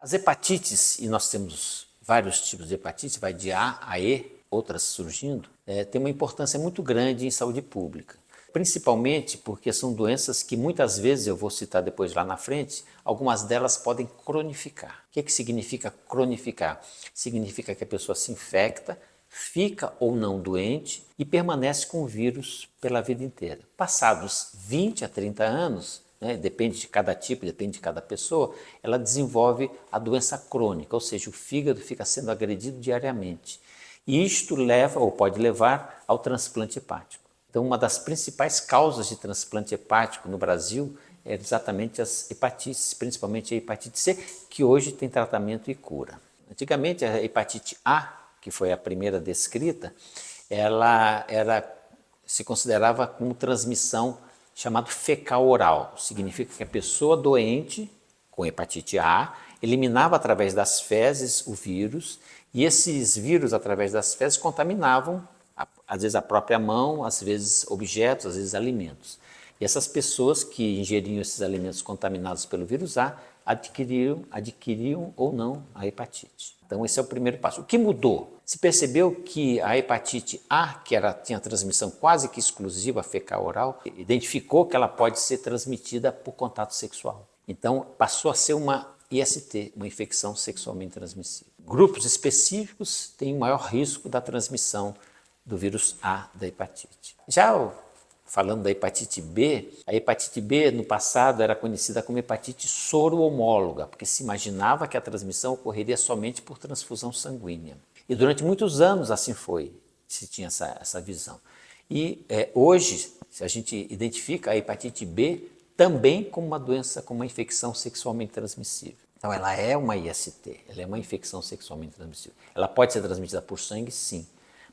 As hepatites, e nós temos vários tipos de hepatite, vai de A a E, outras surgindo, tem uma importância muito grande em saúde pública. Principalmente porque são doenças que muitas vezes, eu vou citar depois lá na frente, algumas delas podem cronificar. O que significa cronificar? Significa que a pessoa se infecta, fica ou não doente e permanece com o vírus pela vida inteira. Passados 20 a 30 anos, depende de cada tipo, depende de cada pessoa, ela desenvolve a doença crônica, ou seja, o fígado fica sendo agredido diariamente. E isto leva, ou pode levar, ao transplante hepático. Então, uma das principais causas de transplante hepático no Brasil é exatamente as hepatites, principalmente a hepatite C, que hoje tem tratamento e cura. Antigamente, a hepatite A, que foi a primeira descrita, ela se considerava como transmissão chamada fecal-oral. Significa que a pessoa doente com hepatite A eliminava através das fezes o vírus e esses vírus, através das fezes, contaminavam às vezes a própria mão, às vezes objetos, às vezes alimentos. E essas pessoas que ingeriam esses alimentos contaminados pelo vírus A adquiriam ou não a hepatite. Então esse é o primeiro passo. O que mudou? Se percebeu que a hepatite A, que tinha transmissão quase que exclusiva fecal-oral, identificou que ela pode ser transmitida por contato sexual. Então passou a ser uma IST, uma infecção sexualmente transmissível. Grupos específicos têm maior risco da transmissão do vírus A da hepatite. Já falando da hepatite B, a hepatite B no passado era conhecida como hepatite soro-homóloga, porque se imaginava que a transmissão ocorreria somente por transfusão sanguínea. E durante muitos anos assim foi, se tinha essa visão. E hoje, a gente identifica a hepatite B também como uma doença, como uma infecção sexualmente transmissível. Então ela é uma IST, ela é uma infecção sexualmente transmissível. Ela pode ser transmitida por sangue, sim.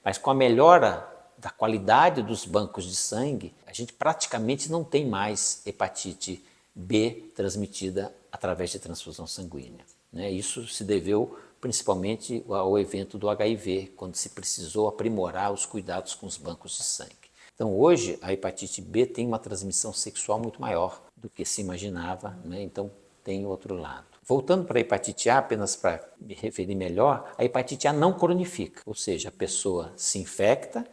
Mas com a melhora da qualidade dos bancos de sangue, a gente praticamente não tem mais hepatite B transmitida através de transfusão sanguínea. Isso se deveu principalmente ao evento do HIV, quando se precisou aprimorar os cuidados com os bancos de sangue. Então hoje a hepatite B tem uma transmissão sexual muito maior do que se imaginava, então tem outro lado. Voltando para a hepatite A, apenas para me referir melhor, a hepatite A não cronifica, ou seja, a pessoa se infecta,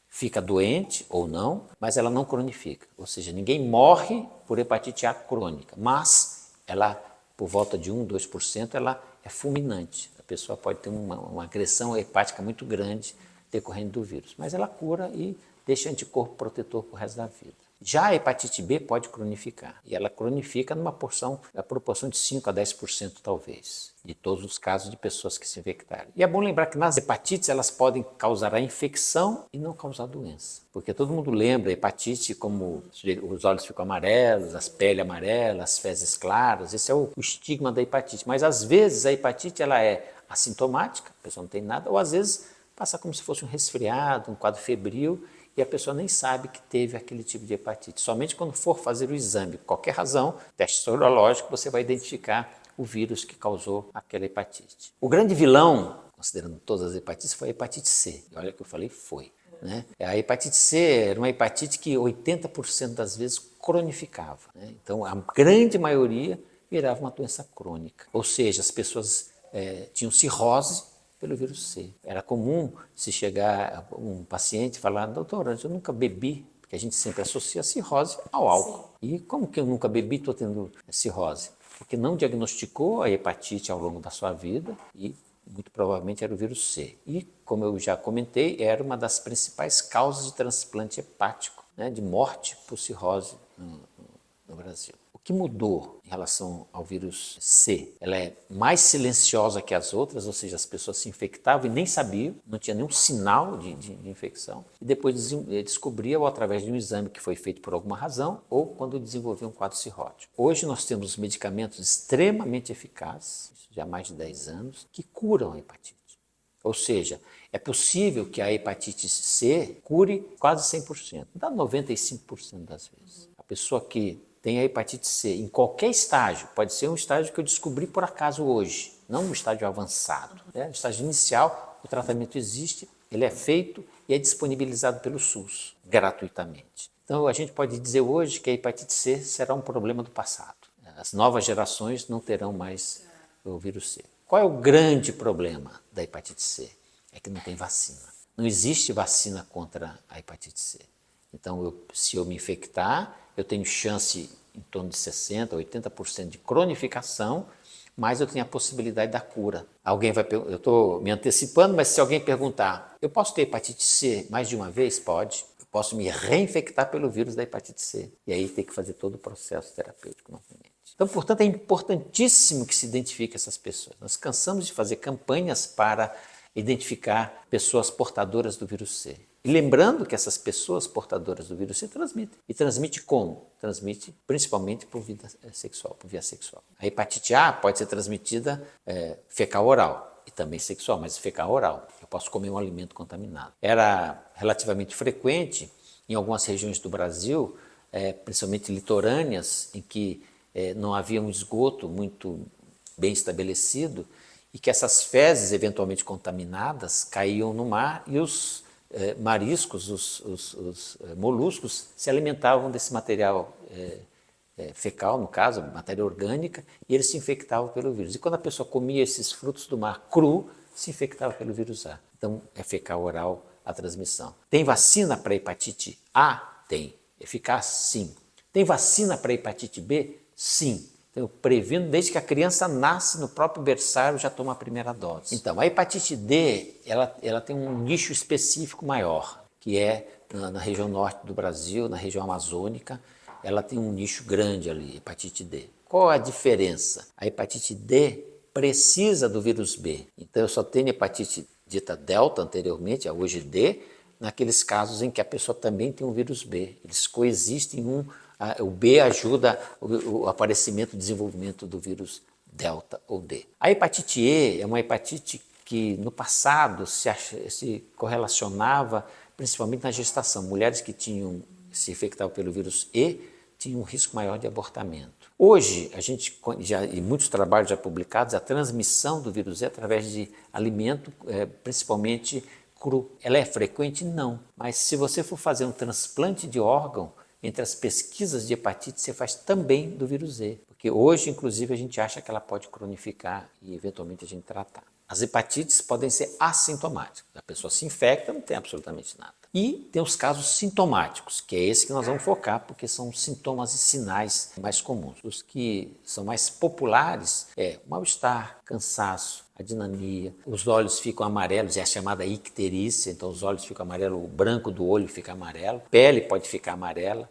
fica doente ou não, mas ela não cronifica, ou seja, ninguém morre por hepatite A crônica, mas ela, por volta de 1, 2%, ela é fulminante. A pessoa pode ter uma agressão hepática muito grande decorrendo do vírus, mas ela cura e deixa anticorpo protetor para o resto da vida. Já a hepatite B pode cronificar, e ela cronifica numa proporção de 5 a 10% talvez, de todos os casos de pessoas que se infectaram. E é bom lembrar que nas hepatites elas podem causar a infecção e não causar doença, porque todo mundo lembra a hepatite como os olhos ficam amarelos, as peles amarelas, as fezes claras, esse é o estigma da hepatite, mas às vezes a hepatite ela é assintomática, a pessoa não tem nada, ou às vezes passa como se fosse um resfriado, um quadro febril, e a pessoa nem sabe que teve aquele tipo de hepatite. Somente quando for fazer o exame, por qualquer razão, teste sorológico, você vai identificar o vírus que causou aquela hepatite. O grande vilão, considerando todas as hepatites, foi a hepatite C. E olha que eu falei foi. A hepatite C era uma hepatite que 80% das vezes cronificava. Então, a grande maioria virava uma doença crônica. Ou seja, as pessoas tinham cirrose pelo vírus C. Era comum se chegar um paciente e falar, doutora, eu nunca bebi, porque a gente sempre associa a cirrose ao álcool. Sim. E como que eu nunca bebi, estou tendo cirrose? Porque não diagnosticou a hepatite ao longo da sua vida e muito provavelmente era o vírus C. E, como eu já comentei, era uma das principais causas de transplante hepático, de morte por cirrose no Brasil. O que mudou em relação ao vírus C? Ela é mais silenciosa que as outras, ou seja, as pessoas se infectavam e nem sabiam, não tinha nenhum sinal de infecção, e depois descobriam através de um exame que foi feito por alguma razão ou quando desenvolveu um quadro cirrótico. Hoje nós temos medicamentos extremamente eficazes, já há mais de 10 anos, que curam a hepatite. Ou seja, é possível que a hepatite C cure quase 100%, dá 95% das vezes. A pessoa que tem a hepatite C em qualquer estágio, pode ser um estágio que eu descobri por acaso hoje, não um estágio avançado. No estágio inicial, o tratamento existe, ele é feito e é disponibilizado pelo SUS, gratuitamente. Então, a gente pode dizer hoje que a hepatite C será um problema do passado. As novas gerações não terão mais o vírus C. Qual é o grande problema da hepatite C? É que não tem vacina. Não existe vacina contra a hepatite C. Então, se eu me infectar, eu tenho chance em torno de 60%, 80% de cronificação, mas eu tenho a possibilidade da cura. Alguém vai perguntar, eu estou me antecipando, mas se alguém perguntar, eu posso ter hepatite C mais de uma vez? Pode. Eu posso me reinfectar pelo vírus da hepatite C. E aí tem que fazer todo o processo terapêutico novamente. Então, portanto, é importantíssimo que se identifique essas pessoas. Nós cansamos de fazer campanhas para identificar pessoas portadoras do vírus C. E lembrando que essas pessoas portadoras do vírus C transmitem. E transmite como? Transmite principalmente por via sexual. A hepatite A pode ser transmitida fecal-oral e também sexual, mas fecal-oral. Eu posso comer um alimento contaminado. Era relativamente frequente em algumas regiões do Brasil, principalmente litorâneas, em que não havia um esgoto muito bem estabelecido e que essas fezes eventualmente contaminadas caíam no mar e os mariscos, os moluscos, se alimentavam desse material fecal, no caso, matéria orgânica, e eles se infectavam pelo vírus. E quando a pessoa comia esses frutos do mar cru, se infectava pelo vírus A. Então, é fecal-oral a transmissão. Tem vacina para hepatite A? Tem. Eficaz? Sim. Tem vacina para hepatite B? Sim. Então, eu previno desde que a criança nasce no próprio berçário, já toma a primeira dose. Então, a hepatite D, ela tem um nicho específico maior, que é na região norte do Brasil, na região amazônica, ela tem um nicho grande ali, hepatite D. Qual a diferença? A hepatite D precisa do vírus B. Então, eu só tenho hepatite dita delta anteriormente, a hoje D, naqueles casos em que a pessoa também tem um vírus B. Eles coexistem o B ajuda o aparecimento e desenvolvimento do vírus delta ou D. A hepatite E é uma hepatite que no passado se correlacionava principalmente na gestação. Mulheres que se infectavam pelo vírus E tinham um risco maior de abortamento. Hoje, e muitos trabalhos já publicados, a transmissão do vírus E através de alimento, principalmente cru. Ela é frequente? Não. Mas se você for fazer um transplante de órgão, entre as pesquisas de hepatite, você faz também do vírus E, porque hoje, inclusive, a gente acha que ela pode cronificar e, eventualmente, a gente tratar. As hepatites podem ser assintomáticas. A pessoa se infecta, não tem absolutamente nada. E tem os casos sintomáticos, que é esse que nós vamos focar, porque são sintomas e sinais mais comuns. Os que são mais populares é o mal-estar, cansaço, a dinamia, os olhos ficam amarelos, é a chamada icterícia, então os olhos ficam amarelos, o branco do olho fica amarelo, a pele pode ficar amarela,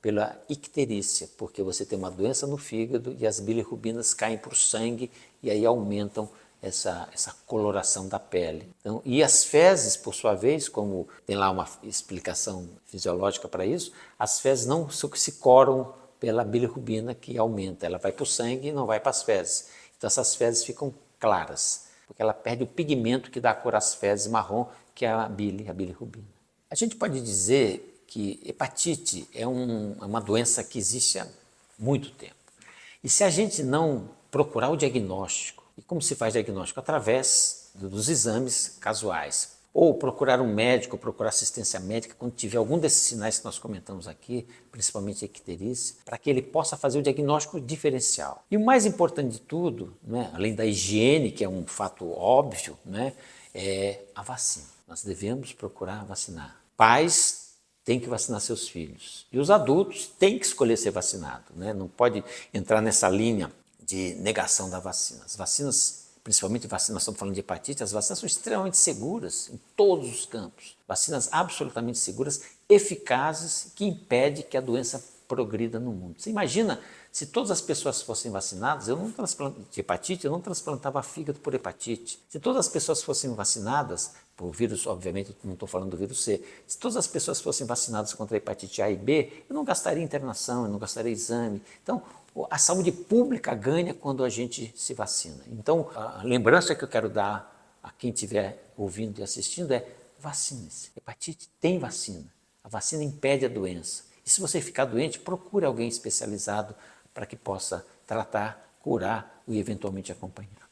pela icterícia, porque você tem uma doença no fígado e as bilirrubinas caem para o sangue e aí aumentam essa coloração da pele. Então, e as fezes, por sua vez, como tem lá uma explicação fisiológica para isso, as fezes não se coram pela bilirrubina que aumenta, ela vai para o sangue e não vai para as fezes. Então essas fezes ficam claras, porque ela perde o pigmento que dá a cor às fezes marrom, que é a bilirrubina. A gente pode dizer que hepatite é uma doença que existe há muito tempo. E se a gente não procurar o diagnóstico, e como se faz diagnóstico? Através dos exames casuais. Ou procurar um médico, procurar assistência médica quando tiver algum desses sinais que nós comentamos aqui, principalmente a icterícia, para que ele possa fazer o diagnóstico diferencial. E o mais importante de tudo, né, além da higiene, que é um fato óbvio, né, é a vacina. Nós devemos procurar vacinar. Pais têm que vacinar seus filhos. E os adultos têm que escolher ser vacinado, né? Não pode entrar nessa linha de negação da vacina. As vacinas, principalmente vacinas, nós estamos falando de hepatite, as vacinas são extremamente seguras em todos os campos. Vacinas absolutamente seguras, eficazes, que impedem que a doença progrida no mundo. Você imagina se todas as pessoas fossem vacinadas, de hepatite, eu não transplantava fígado por hepatite. Se todas as pessoas fossem vacinadas, por vírus, obviamente, não estou falando do vírus C, se todas as pessoas fossem vacinadas contra a hepatite A e B, eu não gastaria internação, eu não gastaria exame. Então, a saúde pública ganha quando a gente se vacina. Então, a lembrança que eu quero dar a quem estiver ouvindo e assistindo é: vacine-se. Hepatite tem vacina. A vacina impede a doença. E se você ficar doente, procure alguém especializado para que possa tratar, curar e eventualmente acompanhar.